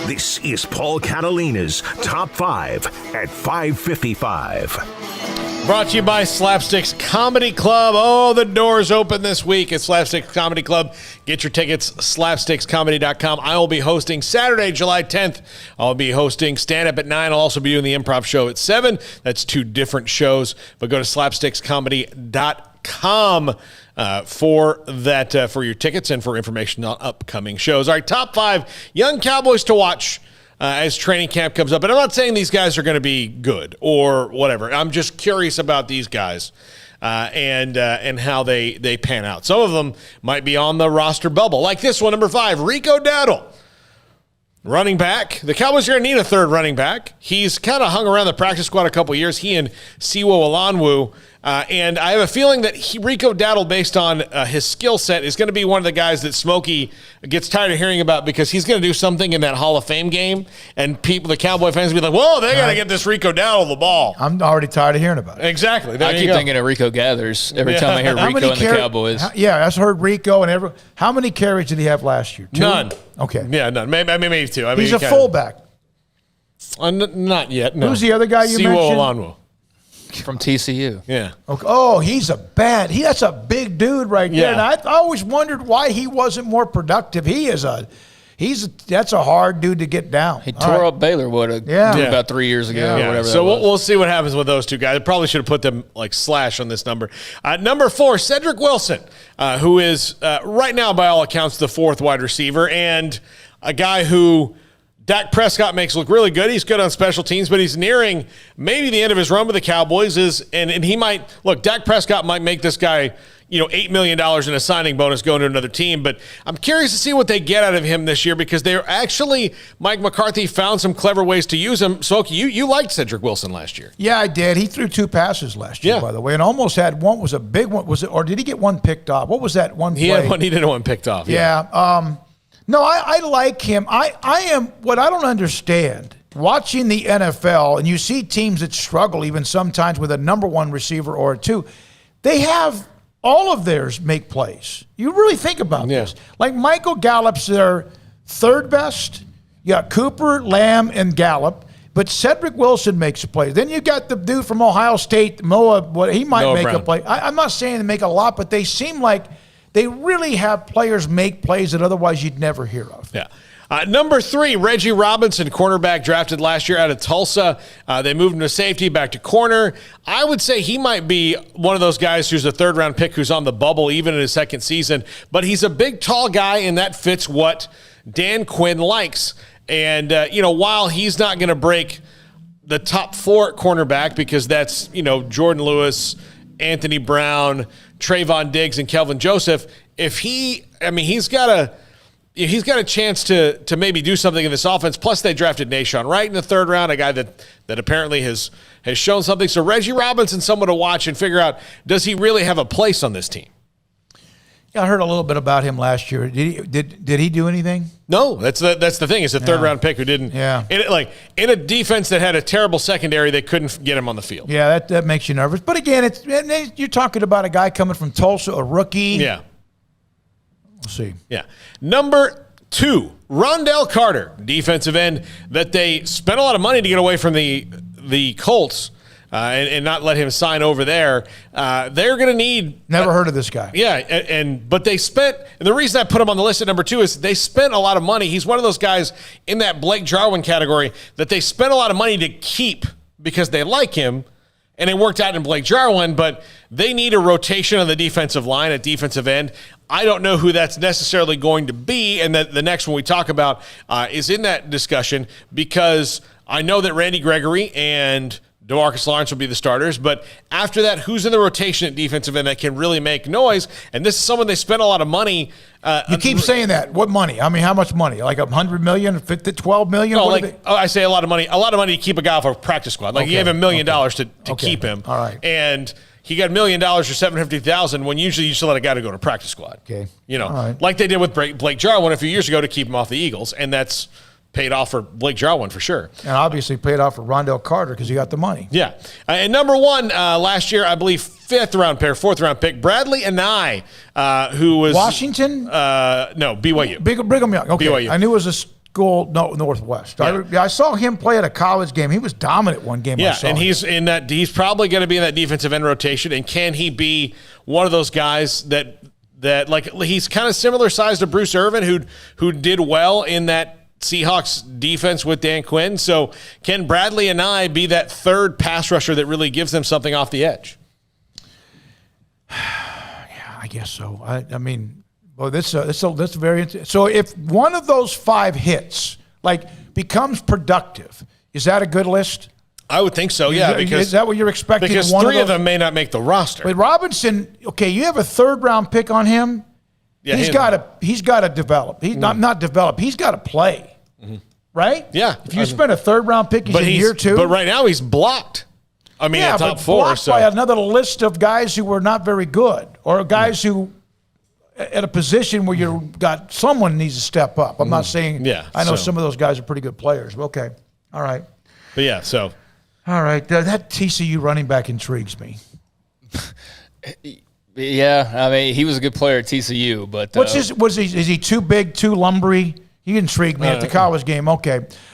This is Paul Catalina's Top 5 at 5:55. Brought to you by Slapsticks Comedy Club. Oh, the doors open this week at Slapsticks Comedy Club. Get your tickets, slapstickscomedy.com. I will be hosting Saturday, July 10th. I'll be hosting stand-up at 9. I'll also be doing the improv show at 7. That's 2 different shows. But go to slapstickscomedy.com for that, for your tickets and for information on upcoming shows. All right, top 5 young Cowboys to watch as training camp comes up. And I'm not saying these guys are going to be good or whatever. I'm just curious about these guys and how they pan out. Some of them might be on the roster bubble. Like this one, number 5, Rico Dowdle. Running back. The Cowboys are going to need a third running back. He's kind of hung around the practice squad a couple years, he and Siwo Olanwu. And I have a feeling that Rico Dowdle, based on his skill set, is going to be one of the guys that Smokey gets tired of hearing about because he's going to do something in that Hall of Fame game, and the Cowboy fans will be like, whoa, they got to get this Rico Dowdle the ball. I'm already tired of hearing about it. Exactly. I keep thinking of Rico Gathers every time I hear Rico and the Cowboys. Yeah, I've heard Rico and how many carries did he have last year? 2? None. Okay. Yeah, none. Maybe 2. I mean, he's a fullback. Not yet, no. Who's the other guy you mentioned? Siwo Olanwu. From TCU. Yeah. Okay. Oh, that's a big dude right there. Yeah. And I always wondered why he wasn't more productive. That's a hard dude to get down. He tore up Baylor about 3 years ago or whatever. So we'll see what happens with those two guys. I probably should have put them like slash on this number. Number 4, Cedric Wilson, who is right now, by all accounts, the 4th wide receiver, and a guy who Dak Prescott makes look really good. He's good on special teams, but he's nearing maybe the end of his run with the Cowboys. And he might look. Dak Prescott might make this guy, $8 million in a signing bonus going to another team. But I'm curious to see what they get out of him this year because they're actually Mike McCarthy found some clever ways to use him. So you liked Cedric Wilson last year. Yeah, I did. He threw 2 passes last year, by the way, and almost had one. Was a big one. Was it, or did he get one picked off? What was that one play? He did one picked off. Yeah. No, I like him. I am what I don't understand. Watching the NFL, and you see teams that struggle even sometimes with a number 1 receiver or a 2, they have all of theirs make plays. You really think about this. Like Michael Gallup's their 3rd best. You got Cooper, Lamb, and Gallup. But Cedric Wilson makes a play. Then you got the dude from Ohio State, he might make a play. I'm not saying they make a lot, but they seem like they really have players make plays that otherwise you'd never hear of. Yeah. Number 3, Reggie Robinson, cornerback drafted last year out of Tulsa. They moved him to safety, back to corner. I would say he might be one of those guys who's a 3rd-round pick who's on the bubble even in his 2nd season. But he's a big, tall guy, and that fits what Dan Quinn likes. And, while he's not going to break the top 4 at cornerback because that's, Jordan Lewis, Anthony Brown, Trayvon Diggs, and Kelvin Joseph, he's got a chance to maybe do something in this offense. Plus, they drafted Nahshon Wright in the 3rd round, a guy that apparently has shown something. So Reggie Robinson, someone to watch and figure out, does he really have a place on this team? Yeah, I heard a little bit about him last year. Did he do anything? No, that's the thing. It's a 3rd-round pick who didn't. Yeah. In a defense that had a terrible secondary, they couldn't get him on the field. Yeah, that makes you nervous. But again, you're talking about a guy coming from Tulsa, a rookie. Yeah. We'll see. Yeah. Number 2, Ronald Carter, defensive end that they spent a lot of money to get away from the Colts. And not let him sign over there. They're going to need. Never heard of this guy. Yeah, but they spent. And the reason I put him on the list at number 2 is they spent a lot of money. He's one of those guys in that Blake Jarwin category that they spent a lot of money to keep because they like him, and it worked out in Blake Jarwin. But they need a rotation on the defensive line at defensive end. I don't know who that's necessarily going to be, and the next one we talk about is in that discussion because I know that Randy Gregory and DeMarcus Lawrence will be the starters, but after that, who's in the rotation at defensive end that can really make noise? And this is someone they spent a lot of money. You keep saying that. What money? I mean, how much money? Like $100 million, $12 million? No, I say a lot of money. A lot of money to keep a guy off a practice squad. Like you have $1 million to keep him. All right. And he got $1 million for $750,000 when usually you still let a guy to go to practice squad. Okay. Like they did with Blake Jarwin a few years ago to keep him off the Eagles, and that's paid off for Blake Jarwin for sure. And obviously paid off for Ronald Carter because he got the money. Yeah. And number 1, last year, I believe, 4th round pick, Bradley Anai, who was Washington? No, BYU. Brigham Young. Okay. BYU. I knew it was a school, no, Northwest. Yeah. I saw him play at a college game. He was dominant one game. Yeah, and he's in that. He's probably going to be in that defensive end rotation. And can he be one of those guys that like he's kind of similar size to Bruce Irvin, who did well in that Seahawks defense with Dan Quinn? So can Bradley and I be that third pass rusher that really gives them something off the edge? Yeah, I guess so. I mean, well, that's very interesting. So if one of those 5 hits, like, becomes productive, is that a good list? I would think so, yeah. Is that what you're expecting? Because one 3 of them may not make the roster. But Robinson, okay, you have a 3rd-round pick on him. Yeah, he's got to develop. He's not develop. He's got to play, right? Yeah. If you spend a 3rd-round pick, he's in year 2. But right now he's blocked. I mean, top but 4. blocked by another list of guys who were not very good, or guys who at a position where you've got someone needs to step up. I'm not saying. Yeah, I know some of those guys are pretty good players. Okay, all right. But yeah, so. All right, that TCU running back intrigues me. Yeah, I mean, he was a good player at TCU, but Is he too big, too lumbery? He intrigued me at the college game. Okay.